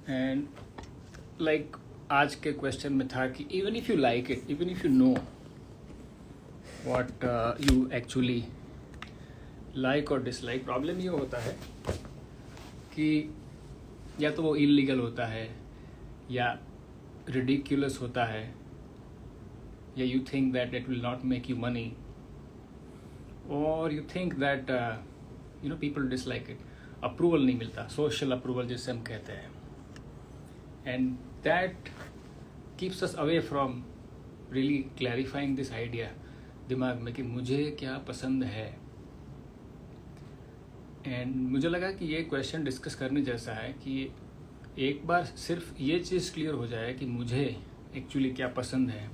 And like आज के question में था कि even if you like it, even if you know what you actually like और डिसलाइक, प्रॉब्लम ये होता है कि या तो वो इलीगल होता है या रिडिक्यूलस होता है या you think that it will not make you money और you think that people dislike it. Approval नहीं मिलता, सोशल अप्रूवल जिसे हम कहते हैं, and that keeps us away from really clarifying this idea दिमाग में कि मुझे क्या पसंद है. एंड मुझे लगा कि ये क्वेश्चन डिस्कस करने जैसा है कि एक बार सिर्फ ये चीज़ क्लियर हो जाए कि मुझे एक्चुअली क्या पसंद है,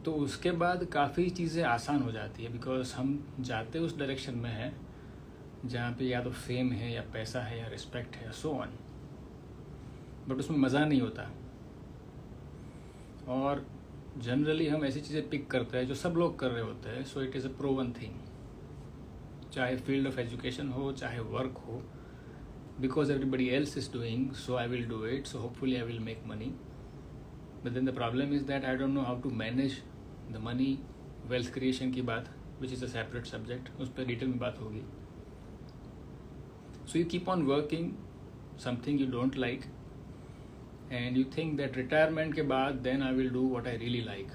तो उसके बाद काफ़ी चीज़ें आसान हो जाती है. बिकॉज हम जाते उस डायरेक्शन में हैं जहाँ पे या तो फेम है या पैसा है या रिस्पेक्ट है, सो ऑन, बट उसमें मज़ा नहीं होता. और जनरली हम ऐसी चीज़ें पिक करते हैं जो सब लोग कर रहे होते हैं. So it is a proven thing, चाहे फील्ड ऑफ एजुकेशन हो, चाहे वर्क हो, because everybody else is doing, so I will do it, so hopefully I will make money. But then the problem is that I don't know how to manage the money. Wealth creation की बात which is a separate subject, उस पर detail में बात होगी. So you keep on working something you don't like and you think that retirement के बाद then I will do what I really like.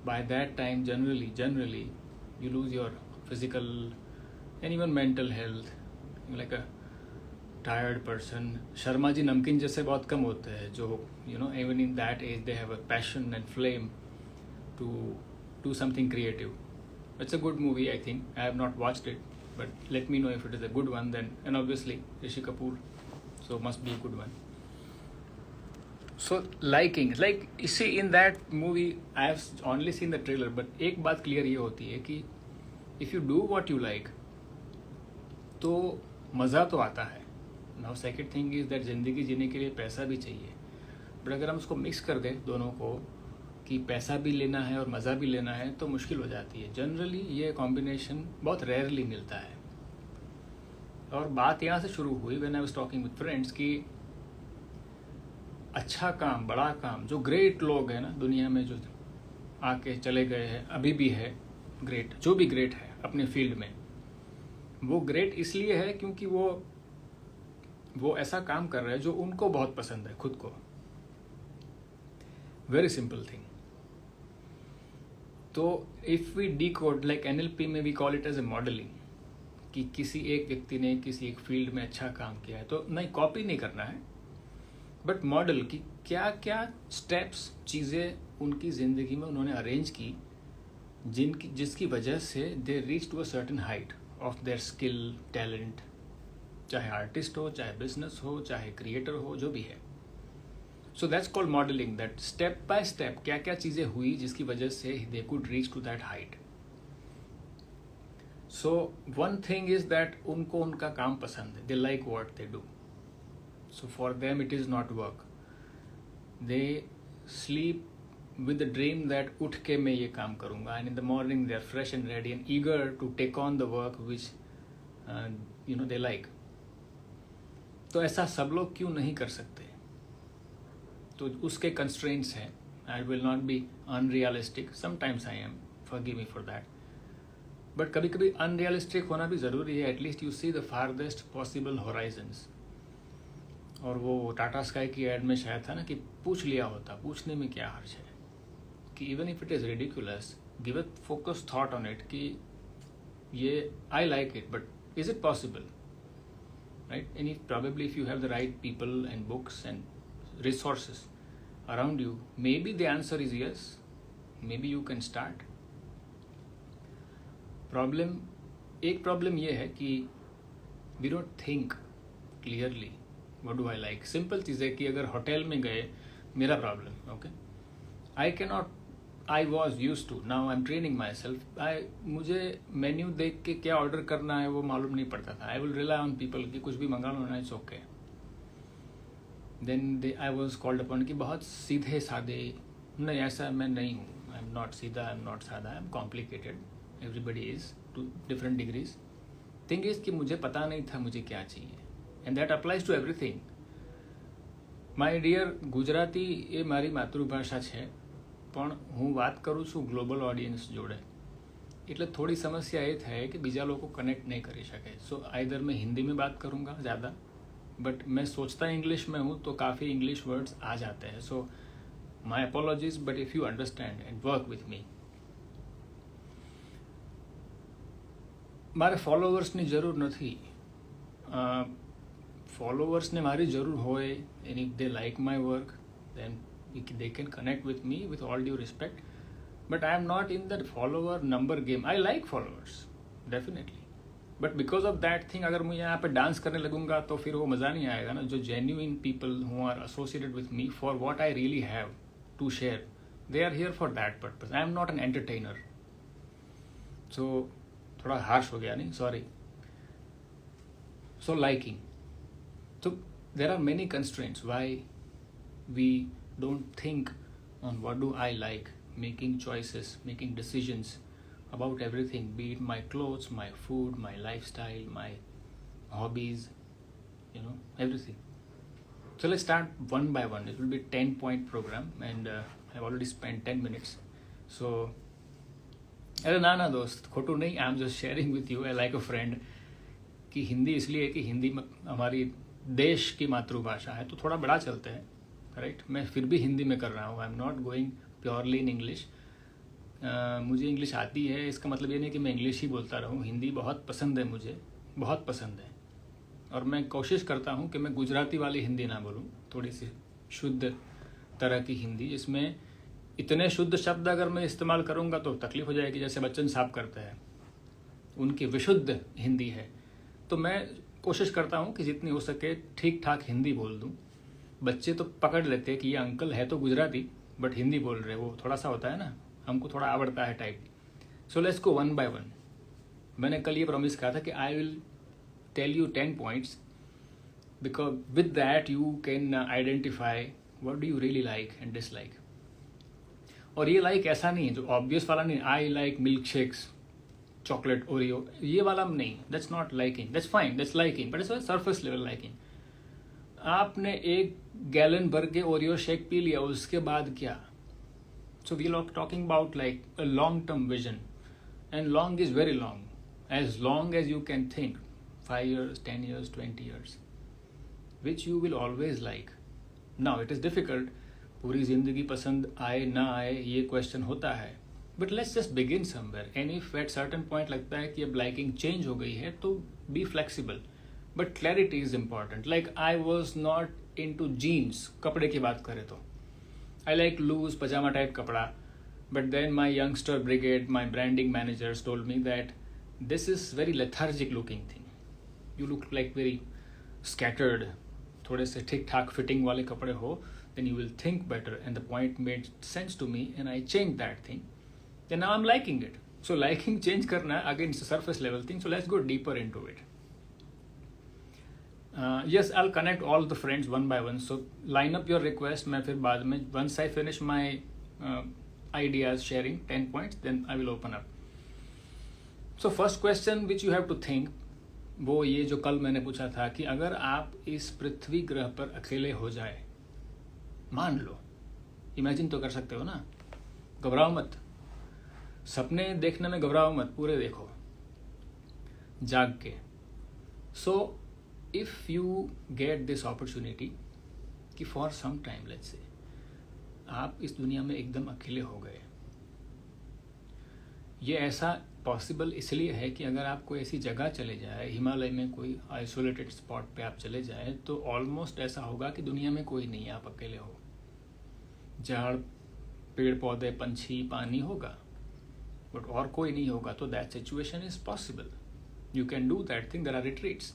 By that time generally you lose your physical and even mental health. You're like a tired person. Sharma ji नमकीन जैसे बहुत कम होते हैं जो even in that age they have a passion and flame to do something creative. It's a good movie, I think. I have not watched it, but let me know if it is a good one then. And obviously Rishi Kapoor, so must be a good one. So liking, like you see in that movie, I have only seen the trailer, but एक बात clear ये होती है कि if you do what you like, तो मज़ा तो आता है. Now second thing is that ज़िंदगी जीने के लिए पैसा भी चाहिए, but अगर हम उसको मिक्स कर दें दोनों को कि पैसा भी लेना है और मज़ा भी लेना है, तो मुश्किल हो जाती है. जनरली ये कॉम्बिनेशन बहुत रेयरली मिलता है. और बात यहाँ से शुरू हुई when I was talking with friends कि अच्छा काम, बड़ा काम, जो ग्रेट लोग हैं ना दुनिया में, जो आके चले गए हैं, अभी भी है ग्रेट, जो भी ग्रेट है अपने फील्ड में, वो ग्रेट इसलिए है क्योंकि वो ऐसा काम कर रहे हैं जो उनको बहुत पसंद है खुद को. Very simple thing. तो if we decode, like NLP में we call it as a modelling, कि किसी एक व्यक्ति ने किसी एक फील्ड में अच्छा काम किया है तो नहीं, कॉपी नहीं करना है, बट मॉडल की क्या क्या स्टेप्स, चीज़ें उनकी ज़िंदगी में उन्होंने अरेंज की जिसकी वजह से they reach to a certain height of their skill, talent, चाहे आर्टिस्ट हो, चाहे बिजनेस हो, चाहे क्रिएटर हो, जो भी है. So that's called modelling, that step by step क्या क्या चीज़ें हुई जिसकी वजह से they could reach to that height. So one thing is that उनको उनका काम पसंद है, they like what they do. So for them it is not work. They sleep with the dream that उठ के मैं ये काम करूँगा, and in the morning they are fresh and ready and eager to take on the work which they like. तो ऐसा सब लोग क्यों नहीं कर सकते? तो उसके constraints हैं. I will not be unrealistic. Sometimes I am. Forgive me for that. But कभी कभी अनरियलिस्टिक होना भी ज़रूरी है. At least you see the farthest possible Horizons. और वो टाटा स्काई की एड में शायद था ना कि पूछ लिया होता, पूछने में क्या हर्ज है, कि even if it is ridiculous, give a focus thought on it कि ये I like it, but is it possible, right? And probably if you have the right people and books and resources around you, maybe the answer is yes, maybe you can start. एक problem ये है कि we don't think clearly what do I like. Simple चीज़ है कि अगर hotel में गए, मेरा problem, okay, I was use to, now I am training myself. मुझे मेन्यू देख के क्या ऑर्डर करना है वो मालूम नहीं पड़ता था. I will rely on people कि कुछ भी मंगा लो ना, it's okay. Then I was called upon कि बहुत सीधे साधे. नहीं, ऐसा मैं नहीं हूँ. आई एम नॉट सीधा, आई एम नॉट सादा, I am complicated. Everybody is to different degrees. Thing is कि मुझे पता नहीं था मुझे क्या चाहिए. And that applies to everything. My dear, Gujarati એ મારી માતૃભાષા છે, પણ હું વાત કરું છું ગ્લોબલ ઓડિયન્સ જોડે, એટલે થોડી समस्या ये है कि बीजा लोग कनेक्ट नहीं कर सके. सो आइदर मैं हिंदी में बात करूँगा ज़्यादा, बट मैं सोचता इंग्लिश में हूँ तो काफ़ी इंग्लिश वर्ड्स आ जाते हैं. So my apologies, but if you understand and work with me. મારે ફોલોવર્સની જરૂર નથી. ફોલોવર્સને મારી જરૂર હોય, and if they like my work, then they can connect with me with all due respect. But I am not in that follower number game. I like followers, definitely. But because of that thing, अगर मैं यहाँ पे dance करने लगूंगा तो फिर वो मज़ा नहीं आएगा ना. जो genuine people who are associated with me for what I really have to share, they are here for that purpose. I am not an entertainer. So थोड़ा हार्श हो गया नहीं, sorry. So liking. So there are many constraints why we don't think on what do I like, making choices, making decisions about everything, be it my clothes, my food, my lifestyle, my hobbies, everything. So let's start one by one. It will be 10-point program, and I've already spent 10 minutes. So अरे ना दोस्त, खोटू नहीं, I am just sharing with you like a friend कि हिंदी इसलिए कि हिंदी हमारी देश की मातृभाषा है, तो थोड़ा बड़ा चलते हैं, राइट. मैं फिर भी हिंदी में कर रहा हूँ. आई am not going purely in English. मुझे इंग्लिश आती है, इसका मतलब ये नहीं कि मैं इंग्लिश ही बोलता रहूँ. हिंदी बहुत पसंद है, मुझे बहुत पसंद है, और मैं कोशिश करता हूँ कि मैं गुजराती वाली हिंदी ना बोलूँ, थोड़ी सी शुद्ध तरह की हिंदी, जिसमें इतने शुद्ध शब्द अगर मैं इस्तेमाल करूँगा तो तकलीफ हो जाएगी. जैसे बच्चन साहब करते हैं, उनकी विशुद्ध हिंदी है. तो मैं कोशिश करता हूँ कि जितनी हो सके ठीक ठाक हिंदी बोल दूँ. बच्चे तो पकड़ लेते हैं कि ये अंकल है तो गुजराती बट हिंदी बोल रहे, वो थोड़ा सा होता है ना, हमको थोड़ा आवड़ता है type. So let's go one by one. मैंने कल ये प्रॉमिस कहा था कि I will tell you 10 points, because with that you can identify what do you really like and dislike. और ये लाइक ऐसा नहीं है जो ऑब्वियस वाला नहीं, I like milk shakes, chocolate, Oreo, ये वाला नहीं. That's not liking. That's fine, that's liking, but its surface level liking. आपने 1 गैलन भर के ओरियो शेक पी लिया, उसके बाद क्या? So we are talking about like a long term vision, and long is very long as you can think, 5 years, 10 years, 20 years, which you will always like. Now it is difficult. पूरी जिंदगी पसंद आए ना आए ये question होता है, but let's just begin somewhere. And if at certain point लगता है कि अब लाइकिंग चेंज हो गई है, तो be flexible, but clarity is important. Like I was not into jeans, कपड़े की बात करें तो I like loose pyjama type कपड़ा, but then my youngster brigade, my branding managers told me that this is very lethargic looking thing, you look like very scattered. थोड़े से ठीक ठाक फिटिंग वाले कपड़े हो, then you will think better, and the point made sense to me and I changed that thing. Then now I'm liking it. So liking change karna, again it's a surface level thing, so let's go deeper into it. Yes, I'll connect all the friends one by one, so line up your request. मैं फिर बाद में once I finish my ideas sharing 10 points, then I will open up. So first question which you have to think, वो ये जो कल मैंने पूछा था कि अगर आप इस पृथ्वी ग्रह पर अकेले हो जाए, मान लो, इमेजिन तो कर सकते हो ना, घबराओ मत, सपने देखने में घबराओ मत, पूरे देखो जाग के. So if you get this opportunity कि for some time, let's say आप इस दुनिया में एकदम अकेले हो गए. ये ऐसा पॉसिबल इसलिए है कि अगर आप कोई ऐसी जगह चले जाए, हिमालय में कोई आइसोलेटेड स्पॉट पे आप चले जाए, तो ऑलमोस्ट ऐसा होगा कि दुनिया में कोई नहीं है, आप अकेले हो. झाड़, पेड़ पौधे, पंछी, पानी होगा, बट और कोई नहीं होगा. तो that situation is possible. You can do that thing. There are retreats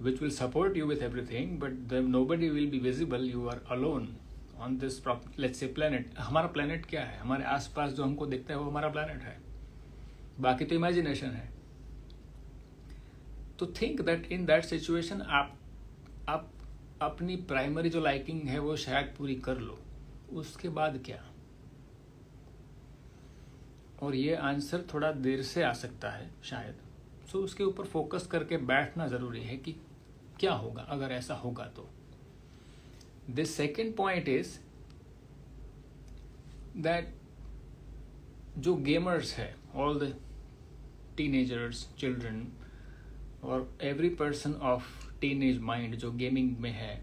which will support you with everything, but then nobody will be visible. You are alone on this let's say planet. हमारा planet क्या है? हमारे आसपास जो हमको दिखता है वो हमारा planet है, बाकी तो इमेजिनेशन है. तो think that in that situation आप अपनी प्राइमरी जो लाइकिंग है वो शायद पूरी कर लो, उसके बाद क्या? और ये आंसर थोड़ा देर से आ सकता है शायद. सो उसके ऊपर फोकस करके बैठना ज़रूरी है कि क्या होगा अगर ऐसा होगा तो. The second point is that जो गेमर्स है, all the teenagers, children और every person of teenage mind जो गेमिंग में है,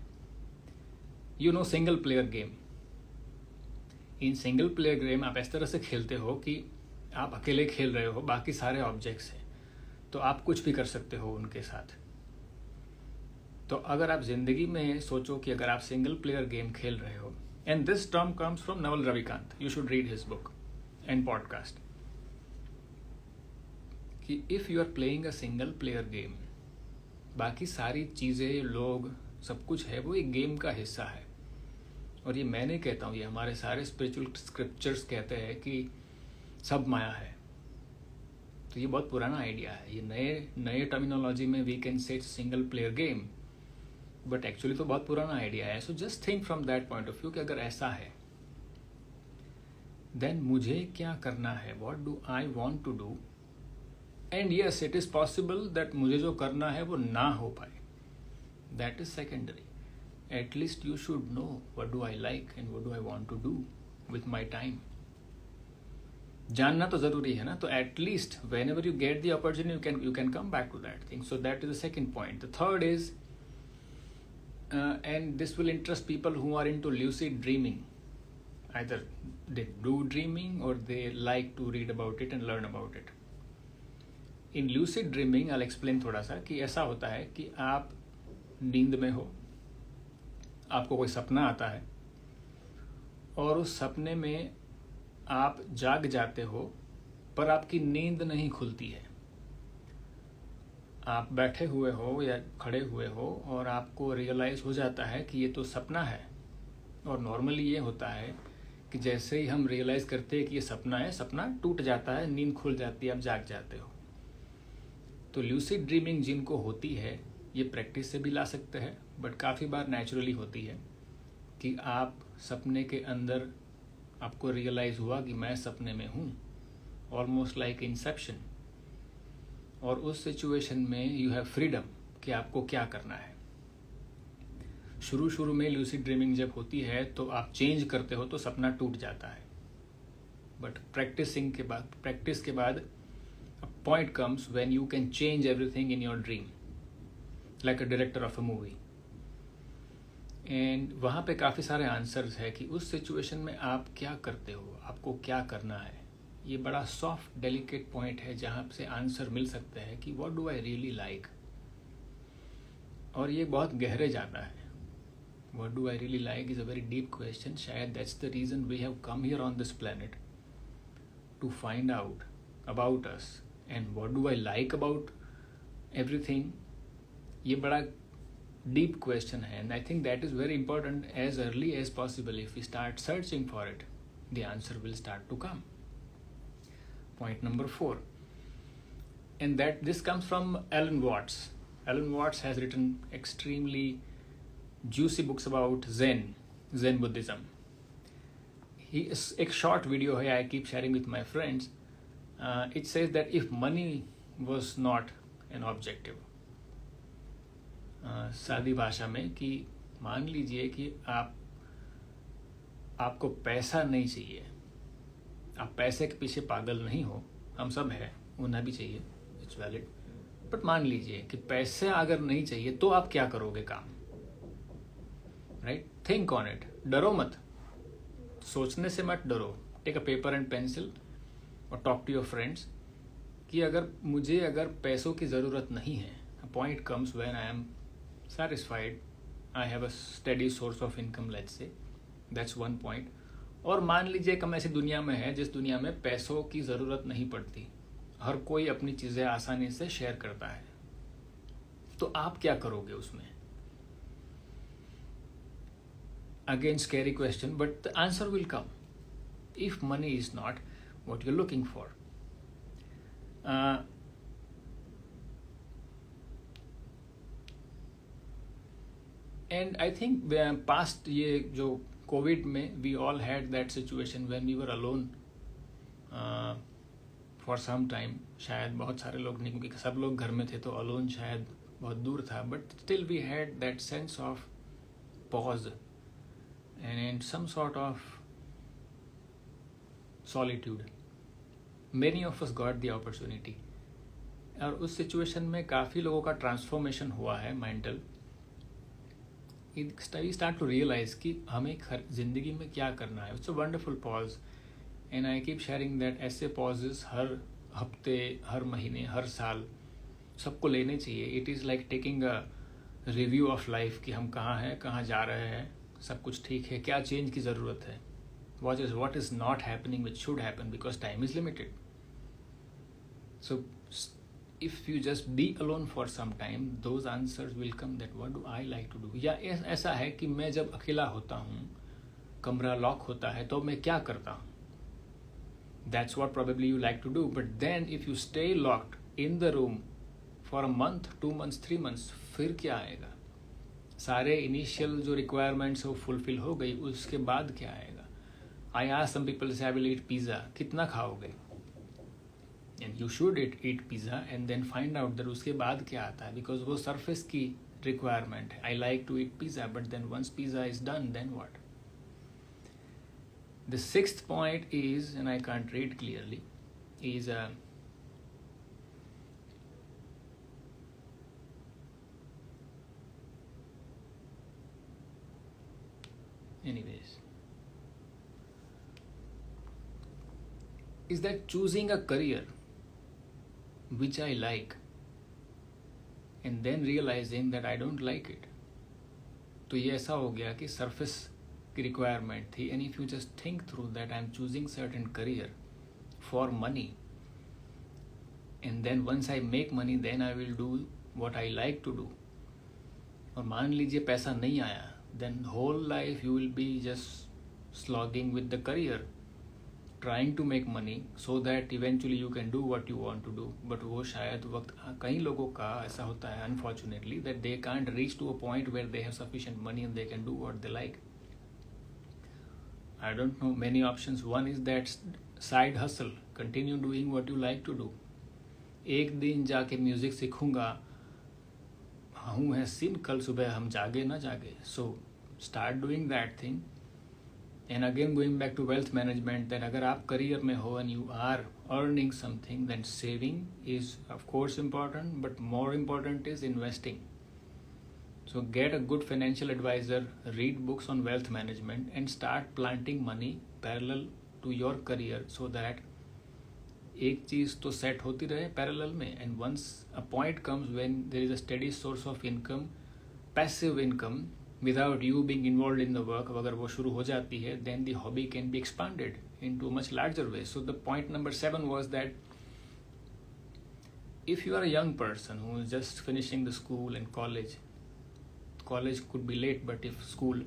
single player game. In single player game आप इस तरह से खेलते हो कि आप अकेले खेल रहे हो, बाकी सारे ऑब्जेक्ट्स हैं, तो आप कुछ भी कर सकते हो उनके साथ. तो अगर आप जिंदगी में सोचो कि अगर आप सिंगल प्लेयर गेम खेल रहे हो, and this term comes from Naval Ravikant, you should read his book and podcast, कि if you are playing a single player game, बाकी सारी चीज़ें, लोग, सब कुछ है वो एक गेम का हिस्सा है. और ये मैं नहीं कहता हूँ, ये हमारे सारे स्पिरिचुअल स्क्रिप्चर्स कहते हैं कि सब माया है. तो ये बहुत पुराना आइडिया है. ये नए टर्मिनोलॉजी में we can say single player game, but actually तो बहुत पुराना आइडिया है. So just think from that point of view कि अगर ऐसा है, देन मुझे क्या करना है, what do I want to do. And yes, it is possible that मुझे जो करना है वो ना हो पाए. That is secondary. At least you should know what do I like and what do I want to do with my time. जानना तो ज़रूरी है ना. तो at least whenever you get the opportunity, you can come back to that thing. So that is the second point. The third is, and this will interest people who are into lucid dreaming. Either they do dreaming or they like to read about it and learn about it. In lucid dreaming, I'll explain थोड़ा सा कि ऐसा होता है कि आप नींद में हो, आपको कोई सपना आता है और उस सपने में आप जाग जाते हो, पर आपकी नींद नहीं खुलती है. आप बैठे हुए हो या खड़े हुए हो और आपको रियलाइज़ हो जाता है कि ये तो सपना है. और नॉर्मली ये होता है कि जैसे ही हम रियलाइज़ करते हैं कि ये सपना है, सपना टूट जाता है, नींद खुल जाती है, आप जाग जाते हो. तो ल्यूसिड ड्रीमिंग जिनको होती है, ये प्रैक्टिस से भी ला सकते हैं, बट काफ़ी बार नेचुरली होती है कि आप सपने के अंदर आपको रियलाइज़ हुआ कि मैं सपने में हूँ, ऑलमोस्ट लाइक इंसेप्शन. और उस सिचुएशन में यू हैव फ्रीडम कि आपको क्या करना है. शुरू में लूसिड ड्रीमिंग जब होती है तो आप चेंज करते हो तो सपना टूट जाता है, बट प्रैक्टिस के बाद a point comes when you can change everything in your dream like a director of a movie. And वहाँ पे काफ़ी सारे आंसर्स है कि उस सिचुएशन में आप क्या करते हो, आपको क्या करना है. ये बड़ा सॉफ्ट डेलिकेट पॉइंट है जहाँ से आंसर मिल सकते हैं कि what do I really like. और ये बहुत गहरे जाता है. What do I really like is a very deep question. शायद that's the reason we have come here on this planet, to find out about us and what do I like about everything. ये बड़ा deep question है, and I think that is very important. As early as possible, if we start searching for it, the answer will start to come. Point number 4, and that this comes from Alan Watts. Alan Watts has written extremely juicy books about Zen Buddhism. He is एक short video है, I keep sharing with my friends. It says that if money was not an objective, सादी भाषा में, कि मान लीजिए कि आपको पैसा नहीं चाहिए, आप पैसे के पीछे पागल नहीं हो, हम सब हैं, होना भी चाहिए, इट्स वैलिड. बट मान लीजिए कि पैसे अगर नहीं चाहिए तो आप क्या करोगे काम. Right, think on it. डरो मत, सोचने से मत डरो. Take a paper and pencil और टॉक टू योर फ्रेंड्स कि अगर पैसों की ज़रूरत नहीं है, a point comes when I am satisfied, I have a steady source of income, let's say. That's one point. और मान लीजिए कि हम ऐसी दुनिया में है जिस दुनिया में पैसों की ज़रूरत नहीं पड़ती, हर कोई अपनी चीज़ें आसानी से शेयर करता है, तो आप क्या करोगे उसमें. Again, scary question, but the answer will come if money is not what you're looking for. And I think past ये जो कोविड में we all had that situation when we were alone for some time. शायद बहुत सारे लोग नहीं, क्योंकि सब लोग घर में थे तो alone शायद बहुत दूर था, but still we had that sense of pause and some sort of solitude. Many of us got the opportunity. और उस सिचुएशन में काफ़ी लोगों का ट्रांसफॉर्मेशन हुआ है mental. We start to realise कि हमें ज़िंदगी में क्या करना है. It's a wonderful pause and I keep sharing that ऐसे पॉजेस हर हफ्ते, हर महीने, हर साल सबको लेने चाहिए. It is like taking a review of life कि हम कहाँ हैं, कहाँ जा रहे हैं, सब कुछ ठीक है, क्या चेंज की ज़रूरत है, what is not happening which should happen, because time is limited. So if you just be alone for some time, those answers will come that what do I like to do. या ऐसा है कि मैं जब अकेला होता हूँ, कमरा लॉक होता है, तो मैं क्या करता हूँ. That's what probably you like to do. But then if you stay locked in the room for a month, 2 months, 3 months, फिर क्या आएगा. सारे इनिशियल जो रिक्वायरमेंट्स वो फुलफिल हो गई, उसके बाद क्या आएगा. I ask some people, say, I will eat pizza. कितना खाओगे? And you should eat pizza and then find out that उसके बाद क्या आता है, because वो surface की requirement है. I like to eat pizza, but then once pizza is done, then what? The sixth point is, and I can't read clearly, is anyways, is that choosing a career which I like and then realizing that I don't like it. तो ये ऐसा हो गया कि surface की requirement थी, and if you just think through that I'm choosing certain career for money, and then once I make money then I will do what I like to do. और मान लीजिए पैसा नहीं आया, then whole life you will be just slogging with the career, trying to make money so that eventually you can do what you want to do. But वो शायद वक्त कई लोगों का ऐसा होता है unfortunately that they can't reach to a point where they have sufficient money and they can do what they like. I don't know, many options. One is that side hustle, continue doing what you like to do. एक दिन जाके music सीखूंगा, हूँ है scene, कल सुबह हम जागे ना जागे. So start doing that thing. And again going back to wealth management, that अगर आप करियर में हो and you are earning something, then saving is of course important, but more important is investing. So get a good financial advisor, read books on wealth management and start planting money parallel to your career so that एक चीज़ तो set होती रहे parallel में. And once a point comes when there is a steady source of income, passive income, without you being involved in the work, अगर वो शुरू हो जाती है, then the hobby can be expanded into a much larger way. So the point number 7 was that if you are a young person who is just finishing the school and college could be late, but if school,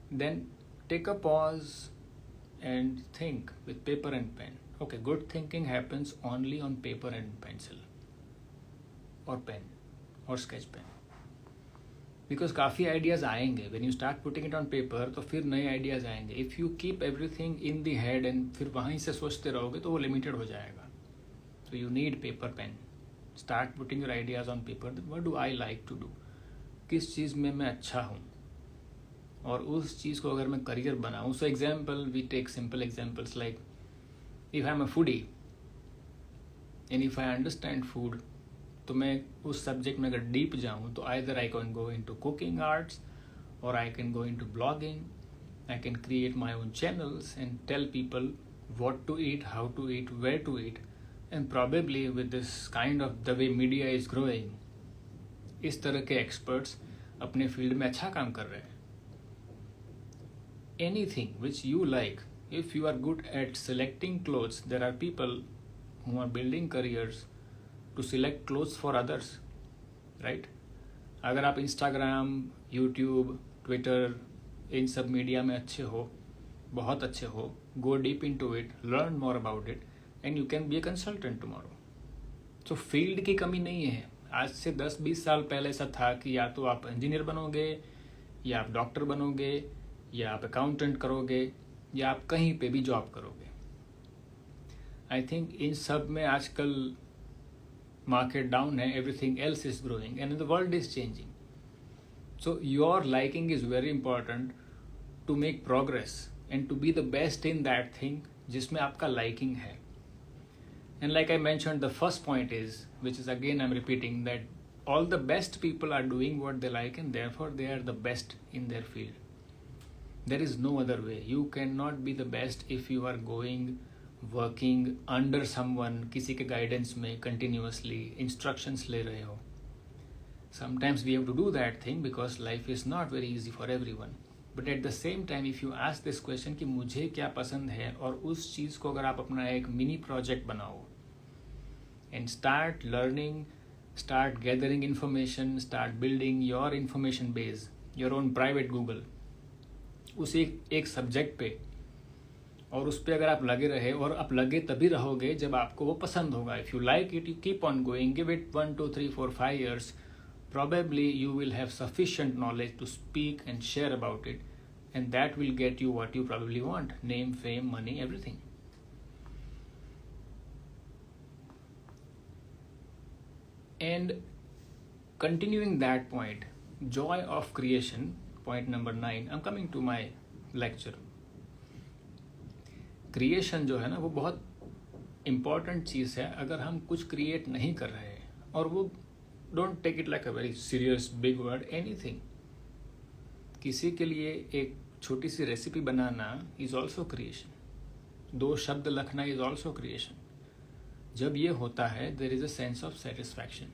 then take a pause and think with paper and pen. Okay, good thinking happens only on paper and pencil or pen or sketch pen. Because काफ़ी ideas आएंगे when you start putting it on paper, तो फिर नए ideas आएंगे. If you keep everything in the head and फिर वहीं से सोचते रहोगे तो वो लिमिटेड हो जाएगा. So you need paper pen. Start putting your ideas on paper. What do I like to do, किस चीज़ में मैं अच्छा हूँ, और उस चीज़ को अगर मैं करियर बनाऊँ. So example, we take simple examples like if I am a foodie and if I understand food, तो मैं उस सब्जेक्ट में अगर डीप जाऊँ तो either I can go into cooking arts और I can go into blogging. I can create my own channels and tell people what to eat, how to eat, where to eat. And probably with this kind of the way media is growing, इस तरह के experts अपने field में अच्छा काम कर रहे हैं. Anything which you like, if you are good at selecting clothes, there are people who are building careers to select clothes for others, right? अगर आप इंस्टाग्राम, यूट्यूब, ट्विटर, इन सब मीडिया में अच्छे हो, बहुत अच्छे हो, go deep into it, learn more about it, and you can be a consultant tomorrow. So field की कमी नहीं है. आज से 10-20 साल पहले ऐसा था कि या तो आप इंजीनियर बनोगे, या आप डॉक्टर बनोगे, या आप अकाउंटेंट करोगे, या आप कहीं पे भी जॉब करोगे. आई थिंक इन सब में आजकल मार्केट डाउन है, everything else is growing and the world is changing. So your liking is very important to make progress and to be the best in that thing जिसमें आपका liking है. And like I mentioned, the first point is, which is again I'm repeating, that all the best people are doing what they like and therefore they are the best in their field. There is no other way. You cannot be the best if you are working under someone, किसी के guidance में continuously instructions ले रहे हो. Sometimes we have to do that thing because life is not very easy for everyone. But at the same time, if you ask this question कि मुझे क्या पसंद है, और उस चीज़ को अगर आप अपना एक मिनी प्रोजेक्ट बनाओ and start learning, start gathering information, start building your information base, your own private Google, उस एक सब्जेक्ट पे, और उस पर अगर आप लगे रहे, और आप लगे तभी रहोगे जब आपको वो पसंद होगा. If you like it, you keep on going, give it 1 2 3 4 5 years, probably you will have sufficient knowledge to speak and share about it, and that will get you what you probably want: name, fame, money, everything. And continuing that point, joy of creation, point number 9, I'm coming to my lecture. Creation जो है ना, वो बहुत important चीज़ है. अगर हम कुछ create नहीं कर रहे हैं, और वो don't take it like a very serious big word, anything, किसी के लिए एक छोटी सी रेसिपी बनाना इज ऑल्सो क्रिएशन. 2 शब्द लिखना इज ऑल्सो क्रिएशन. जब ये होता है, there is a sense of satisfaction.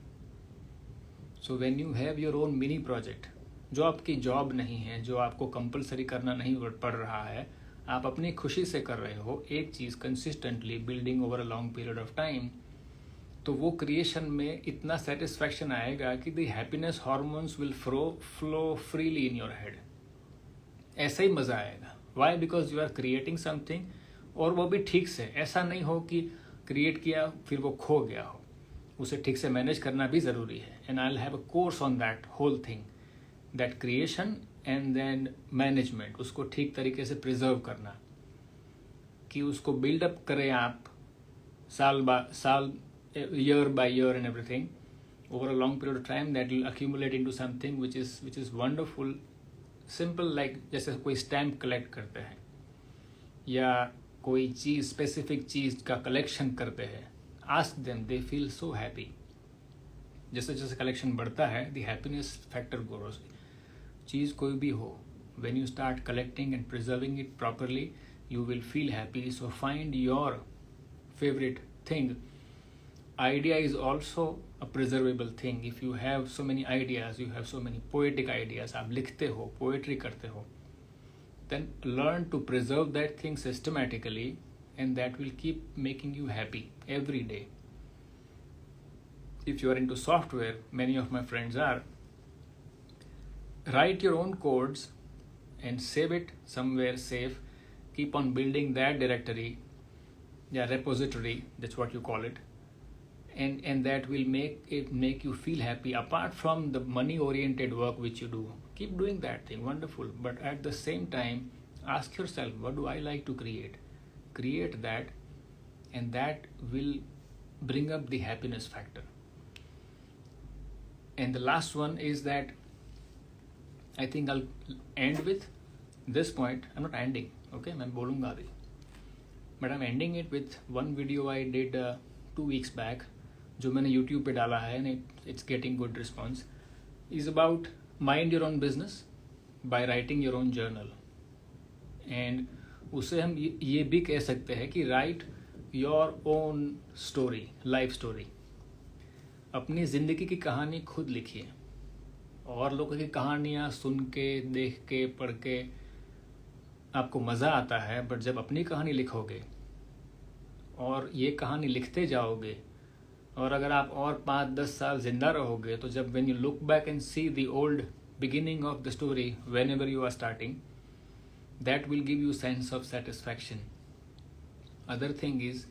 So when you have your own mini project, जो आपकी जॉब नहीं है, जो आपको कंपलसरी करना नहीं पड़ रहा है, आप अपनी खुशी से कर रहे हो एक चीज़ consistently, building over a long period of time, तो वो क्रिएशन में इतना सेटिस्फैक्शन आएगा कि the happiness hormones will flow freely in your head. ऐसा ही मज़ा आएगा. Why? Because you are creating something, और वो भी ठीक से. ऐसा नहीं हो कि क्रिएट किया फिर वो खो गया हो. उसे ठीक से मैनेज करना भी ज़रूरी है. And I will have a course on that whole thing, that creation and then management. उसको ठीक तरीके से प्रिजर्व करना, कि उसको बिल्डअप करें आप साल साल, year by year and everything, over a long period of time, that will accumulate into something which is wonderful. Simple, like जैसे कोई स्टैम्प कलेक्ट करते हैं, या कोई चीज़, स्पेसिफिक चीज़ का कलेक्शन करते हैं. Ask them, they feel so happy. जैसे जैसे कलेक्शन बढ़ता है, द हैप्पीनेस फैक्टर ग्रोस. चीज़ कोई भी हो, when you start collecting and preserving it properly, you will feel happy. So find your favorite thing. Idea is also a preservable thing. If you have so many ideas, you have so many poetic ideas, आप लिखते हो, poetry करते हो, then learn to preserve that thing systematically, and that will keep making you happy every day. If you are into software, many of my friends are, write your own codes and save it somewhere safe. Keep on building that directory, repository, that's what you call it. And that will make you feel happy. Apart from the money oriented work which you do, keep doing that thing, wonderful. But at the same time, ask yourself, what do I like to create that, and that will bring up the happiness factor. And the last one is that I think I'll end with this point. I'm not ending, okay, मैं बोलूँगा अभी, but I'm ending it with one video I did 2 weeks back, जो मैंने YouTube पे डाला है, and it's getting good response. Is about mind your own business by writing your own journal. And उसे हम ये भी कह सकते हैं कि write your own story, life story. अपनी ज़िंदगी की कहानी खुद लिखिए. और लोगों की कहानियाँ सुन के, देख के, पढ़ के आपको मज़ा आता है, बट जब अपनी कहानी लिखोगे और ये कहानी लिखते जाओगे, और अगर आप और 5-10 साल जिंदा रहोगे, तो जब when you look back and see the old beginning of the story, whenever you are starting, that will give you sense of satisfaction. Other thing is,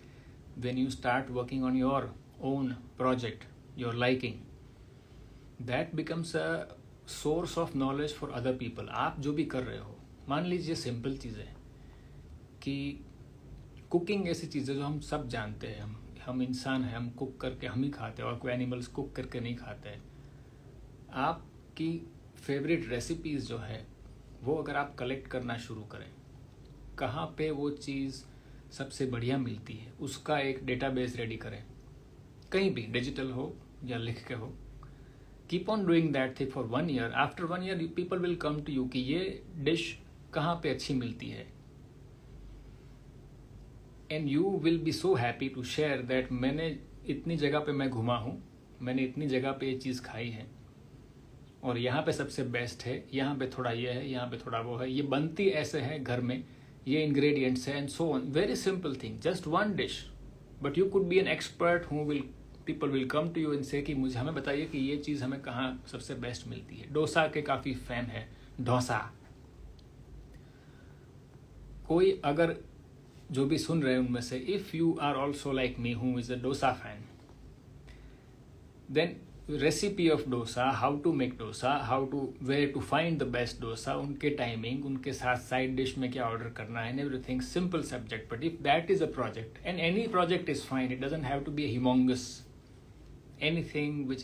when you start working on your own project, your liking, that becomes a source of knowledge for other people. आप जो भी कर रहे हो, मान लीजिए simple चीज़ें कि कुकिंग ऐसी चीज़ है जो हम सब जानते हैं, हम इंसान हैं, हम कुक करके हम ही खाते हैं और कोई एनिमल्स कुक करके नहीं खाते हैं। आपकी फेवरेट रेसिपीज़ जो है वो अगर आप कलेक्ट करना शुरू करें, कहाँ पे वो चीज़ सबसे बढ़िया मिलती है उसका एक डेटाबेस रेडी करें, कहीं भी डिजिटल हो या लिख के हो। Keep on doing that thing for 1 year। After 1 year people will come to you कि ये डिश कहाँ पे अच्छी मिलती है, and you will be so happy to share that मैंने इतनी जगह पे मैं घुमा हूँ, मैंने इतनी जगह पे ये चीज़ खाई है और यहाँ पे सबसे बेस्ट है, यहाँ पे थोड़ा ये है, यहाँ पे थोड़ा वो है, ये बनती ऐसे है घर में, ये इंग्रेडिएंट्स है, and so on. Very simple thing, just one dish, but you could be an expert who will people will come to you and say कि मुझे हमें बताइए कि ये चीज़ हमें कहाँ सबसे बेस्ट मिलती है। डोसा के काफ़ी फैन है, डोसा। कोई अगर जो भी सुन रहे हैं उनमें से, if you are also like me who is a dosa fan, then recipe of dosa, how to make dosa, how to where to find the best dosa, उनके टाइमिंग, उनके साथ साइड डिश में क्या ऑर्डर करना है, and everything, simple subject. But if that is a project, and any project is fine, it doesn't have to be a humongous anything which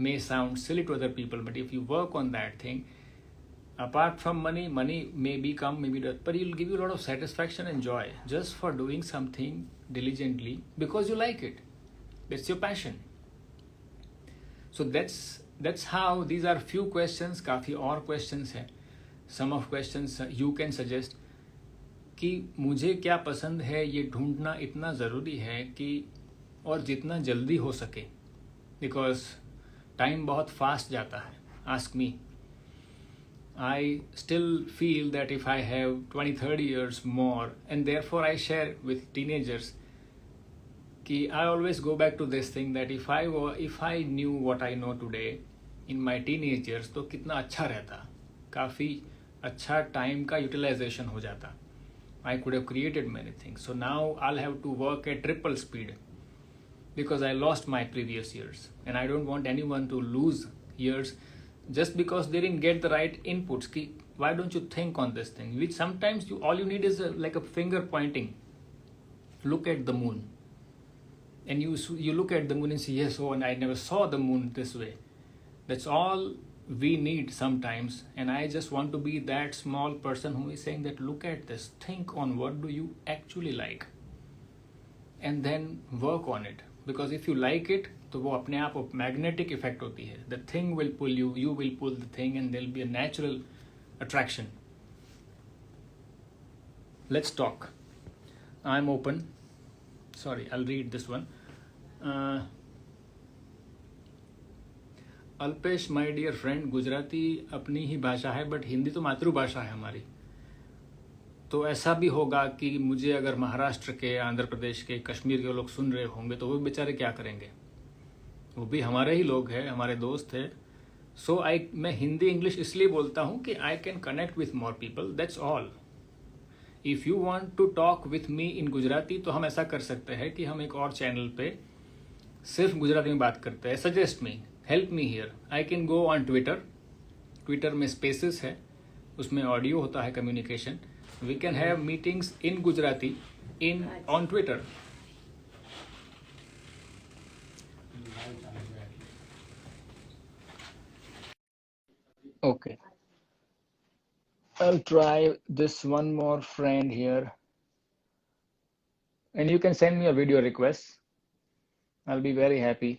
may sound silly to other people, but if you work on that thing, apart from money may be come, maybe not, but it'll give you a lot of satisfaction and joy just for doing something diligently because you like it. That's your passion. So that's how, these are few questions, काफ़ी और questions हैं। Some of questions you can suggest कि मुझे क्या पसंद है ये ढूंढना इतना ज़रूरी है कि, और जितना जल्दी हो सके, बिकॉज टाइम बहुत फास्ट जाता है। Ask me, I still feel that if I have 20-30 years more, and therefore I share with teenagers कि I always go back to this thing that if I knew what I know today in my teenage years, तो कितना अच्छा रहता, काफ़ी अच्छा time का utilisation हो जाता। I could have created many things. So now I'll have to work at triple speed because I lost my previous years, and I don't want anyone to lose years just because they didn't get the right inputs. Ki, why don't you think on this thing? Which sometimes all you need is like a finger pointing. Look at the moon, and you look at the moon and say, yes, oh, and I never saw the moon this way. That's all we need sometimes, and I just want to be that small person who is saying that look at this, think on what do you actually like, and then work on it. Because if you like it, तो वो अपने आप magnetic effect होती है। The thing will pull you, you will pull the thing, and there will be a natural attraction. Let's talk, I am open. Sorry, I will read this one. Alpesh, my dear friend, Gujarati अपनी ही भाषा है, but Hindi तो मातृभाषा है हमारी। तो ऐसा भी होगा कि मुझे अगर महाराष्ट्र के, आंध्र प्रदेश के, कश्मीर के लोग सुन रहे होंगे तो वो बेचारे क्या करेंगे, वो भी हमारे ही लोग हैं, हमारे दोस्त हैं। सो मैं हिंदी इंग्लिश इसलिए बोलता हूँ कि I can connect with more people, that's all. If you want to talk with me in Gujarati तो हम ऐसा कर सकते हैं कि हम एक और चैनल पे सिर्फ गुजराती में बात करते हैं। Suggest me, help me here. I can go on Twitter में स्पेसेस है, उसमें ऑडियो होता है, communication. We can have meetings in Gujarati on Twitter. Okay, I'll try this one more friend here, and you can send me a video request. I'll be very happy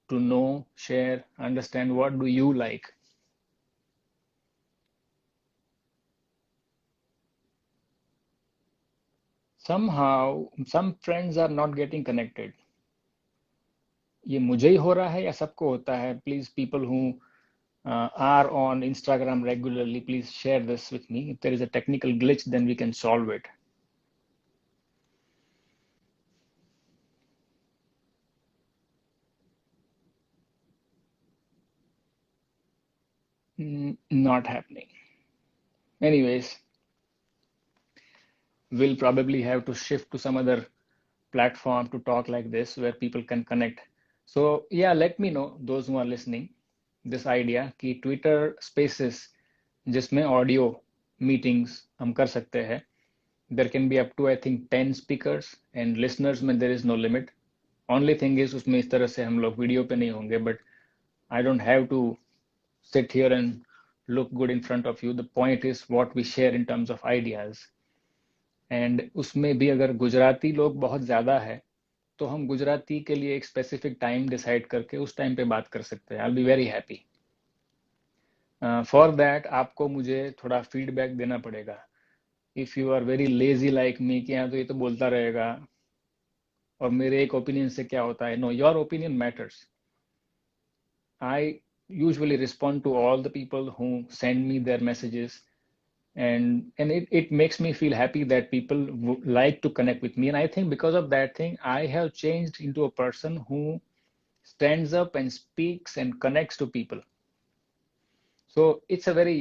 to know, share, understand what do you like. Somehow some friends are not getting connected. ये मुझे ही हो रहा है या सबको होता है? Please, people who are on Instagram regularly, please share this with me. If there is a technical glitch, then we can solve it. Not happening. Anyways, we'll probably have to shift to some other platform to talk like this where people can connect. So yeah, let me know, those who are listening, this idea कि Twitter Spaces जिसमें audio meetings हम कर सकते हैं. There can be up to I think 10 speakers, and listeners में there is no limit. Only thing is उसमें इस तरह से हम लोग वीडियो पे नहीं होंगे, but I don't have to sit here and look good in front of you. The point is what we share in terms of ideas. And उसमें भी अगर गुजराती लोग बहुत ज़्यादा है तो हम गुजराती के लिए एक स्पेसिफिक टाइम डिसाइड करके उस टाइम पे बात कर सकते हैं. I will be very happy. For that आपको मुझे थोड़ा फीडबैक देना पड़ेगा. If you are very lazy like me कि हाँ तो ये तो बोलता रहेगा और मेरे एक ओपिनियन से क्या होता है. No, your opinion matters. I usually respond to all the people who send me their messages, and it makes me feel happy that people like to connect with me. And I think because of that thing, I have changed into a person who stands up and speaks and connects to people. So it's a very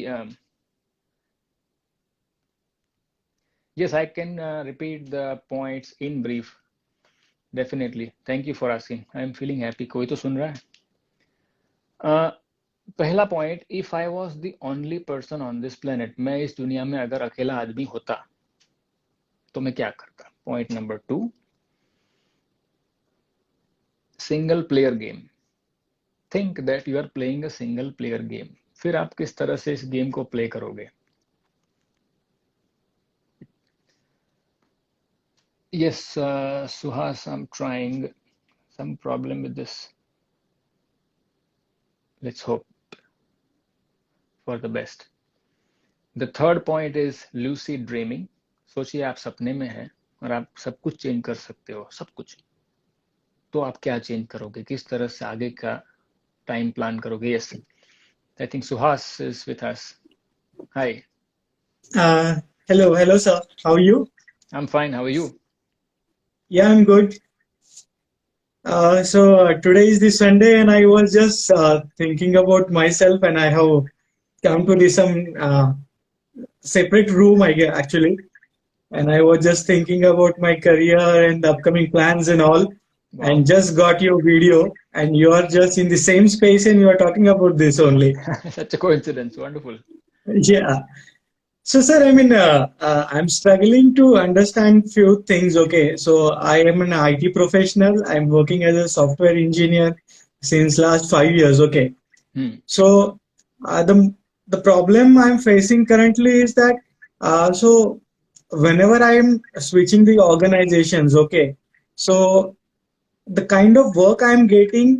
yes, I can repeat the points in brief. Definitely. Thank you for asking. I am feeling happy. कोई तो सुन रहा है? पहला point, if I was the only person on this planet, मैं इस दुनिया में अगर अकेला आदमी होता तो मैं क्या करता. Point number 2, single player game. Think that you are playing a single player game. फिर आप किस तरह से इस गेम को प्ले करोगे. Yes Suhas, I am trying. Some problem with this. Let's hope for the best. The third point is lucid dreaming. सोचिए आप सपने में हैं और आप सब कुछ चेंज कर सकते हो, सब कुछ. तो आप क्या चेंज करोगे, किस तरह से आगे का टाइम प्लान करोगे. Yes, I think Suhas is with us. Hi. Hello, sir. How are you? I am fine, how are you. Yeah, I'm good. So today is the Sunday, and I was just thinking about myself, and I have come to this separate room, actually, and I was just thinking about my career and the upcoming plans and all, and just got your video, and you are just in the same space, and you are talking about this only. Such a coincidence. Wonderful. Yeah. So, sir, I'm struggling to understand few things. Okay, so I am an IT professional. I'm working as a software engineer since last 5 years. Okay, so the problem I'm facing currently is that so whenever I'm switching the organizations, okay, so the kind of work I'm getting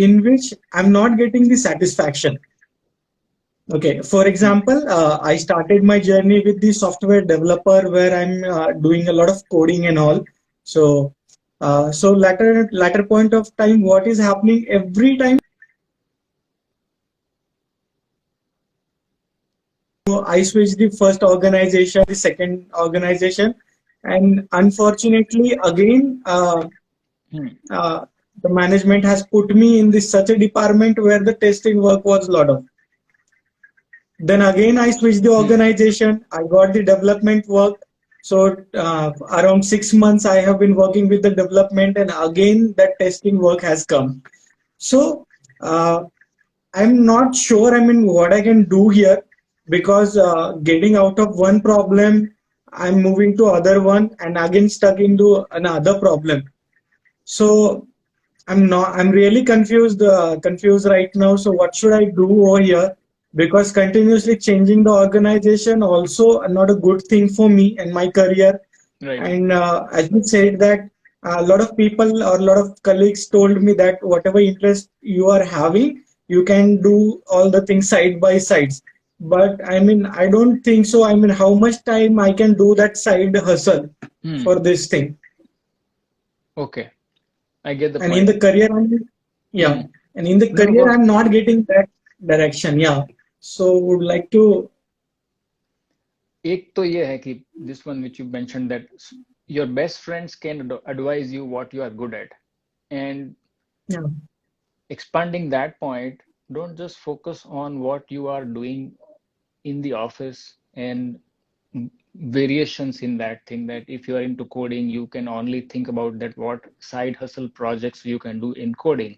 in which I'm not getting the satisfaction. Okay, for example, I started my journey with the software developer where I'm doing a lot of coding and all. So, so latter point of time, what is happening every time I switch the first organization, the second organization, and unfortunately, again, the management has put me in this such a department where the testing work was a lot of. Then again, I switched the organization. I got the development work. So around 6 months, I have been working with the development, and again, that testing work has come. So I'm not sure. I mean, what I can do here, because getting out of one problem, I'm moving to other one, and again stuck into another problem. So I'm really confused right now. So what should I do over here? Because continuously changing the organization also not a good thing for me and my career. Right. And as you said that a lot of people or a lot of colleagues told me that whatever interest you are having, you can do all the things side by sides. But I mean, I don't think so. I mean, how much time I can do that side hustle for this thing? Okay, I get the And point. in the career, and in the career, I'm not getting that direction. Yeah. So would like to. एक तो ये है कि this one which you mentioned that your best friends can advise you what you are good at, and expanding that point, don't just focus on what you are doing in the office and variations in that thing, that if you are into coding you can only think about that what side hustle projects you can do in coding.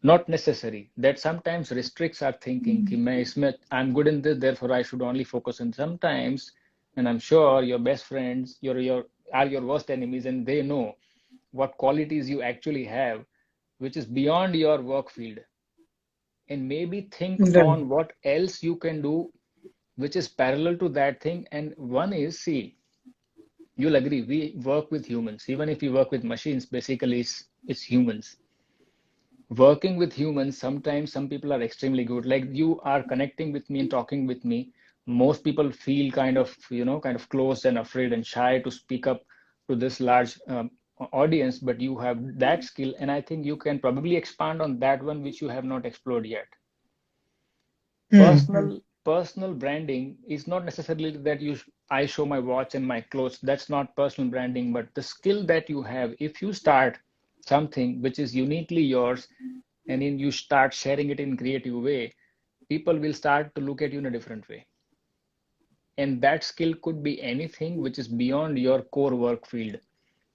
Not necessary. That sometimes restricts our thinking कि मैं इसमें I'm good in this, therefore I should only focus on. Sometimes, and I'm sure your best friends are your worst enemies, and they know what qualities you actually have, which is beyond your work field, and maybe think Right. on what else you can do which is parallel to that thing. And one is, see, you'll agree, we work with humans. Even if you work with machines, basically it's humans. Working with humans, sometimes some people are extremely good. Like you are connecting with me and talking with me. Most people feel kind of, kind of closed and afraid and shy to speak up to this large audience, but you have that skill. And I think you can probably expand on that one, which you have not explored yet. Hmm. Personal branding is not necessarily that I show my watch and my clothes. That's not personal branding, but the skill that you have. If you start something which is uniquely yours, and then you start sharing it in creative way, people will start to look at you in a different way. And that skill could be anything which is beyond your core work field.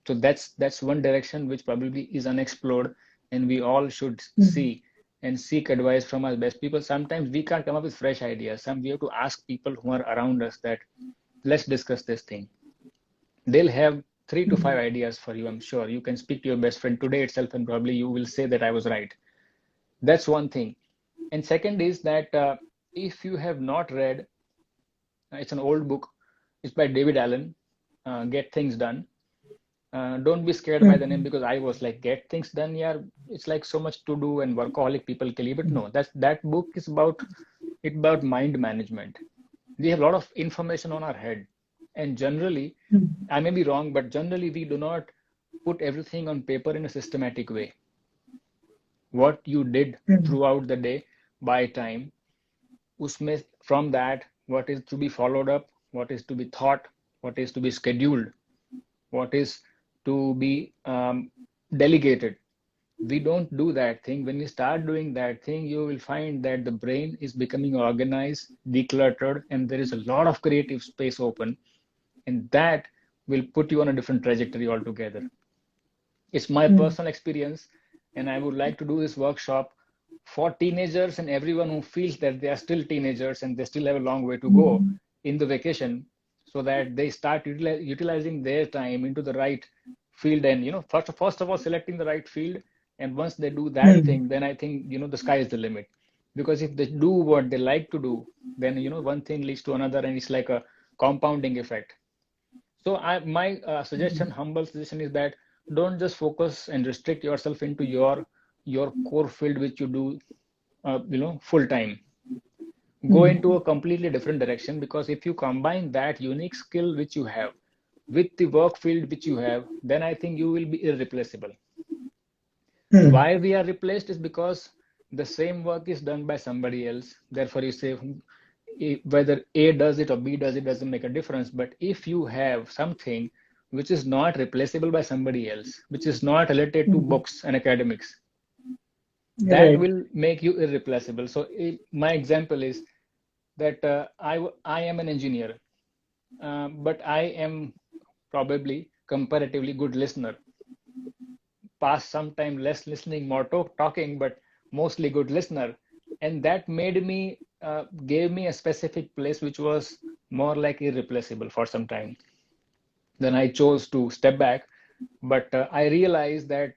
So that's one direction which probably is unexplored, and we all should Hmm. see and seek advice from our best people. Sometimes we can't come up with fresh ideas. We have to ask people who are around us that let's discuss this thing. They'll have 3 to 5 ideas for you. I'm sure you can speak to your best friend today itself, and probably you will say that I was right. That's one thing. And second is that if you have not read, it's an old book. It's by David Allen, Get Things Done. Don't be scared by the name, Hmm. because I was like, get things done. Yeah, it's like so much to do and workaholic people kill you. But no, that book is about mind management. We have a lot of information on our head, and generally, Hmm. I may be wrong, but generally we do not put everything on paper in a systematic way. What you did Hmm. throughout the day by time, usme from that, what is to be followed up, what is to be thought, what is to be scheduled, what is to be delegated. We don't do that thing. When you start doing that thing, you will find that the brain is becoming organized, decluttered, and there is a lot of creative space open, and that will put you on a different trajectory altogether. It's my Hmm. personal experience, and I would like to do this workshop for teenagers and everyone who feels that they are still teenagers and they still have a long way to go Hmm. in the vacation, so that they start utilizing their time into the right field. And first of all, selecting the right field. And once they do that Hmm. thing, then I think the sky is the limit. Because if they do what they like to do, then one thing leads to another, and it's like a compounding effect. So my suggestion, humble suggestion, is that don't just focus and restrict yourself into your core field, which you do, full time. Go Hmm. into a completely different direction, because if you combine that unique skill which you have with the work field which you have, then I think you will be irreplaceable. Hmm. Why we are replaced is because the same work is done by somebody else. Therefore, you say whether A does it or B does it doesn't make a difference. But if you have something which is not replaceable by somebody else, which is not related to Hmm. books and academics, that Right. will make you irreplaceable. So my example is that I am an engineer, but I am probably comparatively good listener. Past some time less listening, more talking, but mostly good listener. And that made me, gave me a specific place which was more like irreplaceable for some time. Then I chose to step back. But I realized that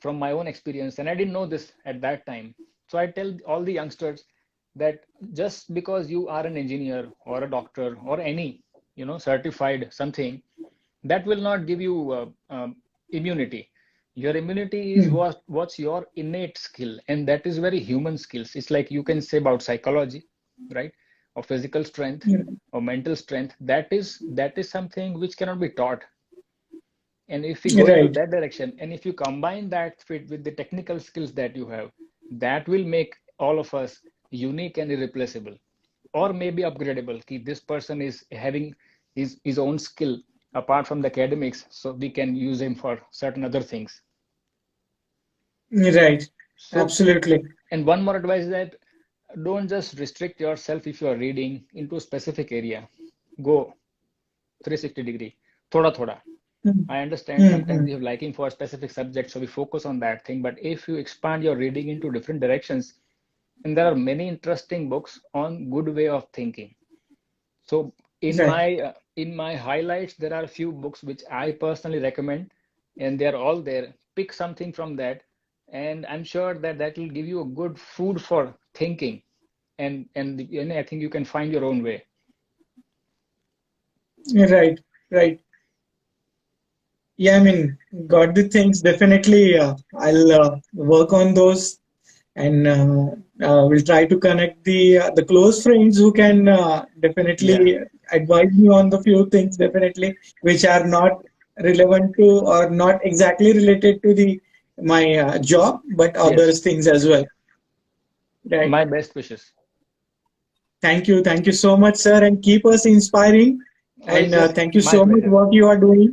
from my own experience, and I didn't know this at that time. So I tell all the youngsters that just because you are an engineer or a doctor or any, certified something, that will not give you immunity. Your immunity is Hmm. what's your innate skill, and that is very human skills. It's like you can say about psychology, right, or physical strength Yeah. or mental strength. That is something which cannot be taught. And if we go into Right. that direction, and if you combine that fit with the technical skills that you have, that will make all of us unique and irreplaceable, or maybe upgradable. This person is having his own skill apart from the academics, so we can use him for certain other things. Right. So, Absolutely. and one more advice is that don't just restrict yourself if you are reading into a specific area. Go 360 degree, thoda thoda. Hmm. I understand Hmm. sometimes Hmm. you have liking for a specific subject, so we focus on that thing. But if you expand your reading into different directions, and there are many interesting books on good way of thinking. So Right. in my highlights, there are a few books which I personally recommend. and they're all there. Pick something from that, and I'm sure that that will give you a good food for thinking, and I think you can find your own way. Right, right. Yeah, I mean, got the things. Definitely, I'll work on those, and we'll try to connect the close friends who can Yeah. definitely advise me on the few things, definitely, which are not relevant to or not exactly related to the my job, but other Yes. things as well. Right. My best wishes. Thank you so much, sir, and keep us inspiring. Oh, it's And just thank you my so much pleasure. what you are doing.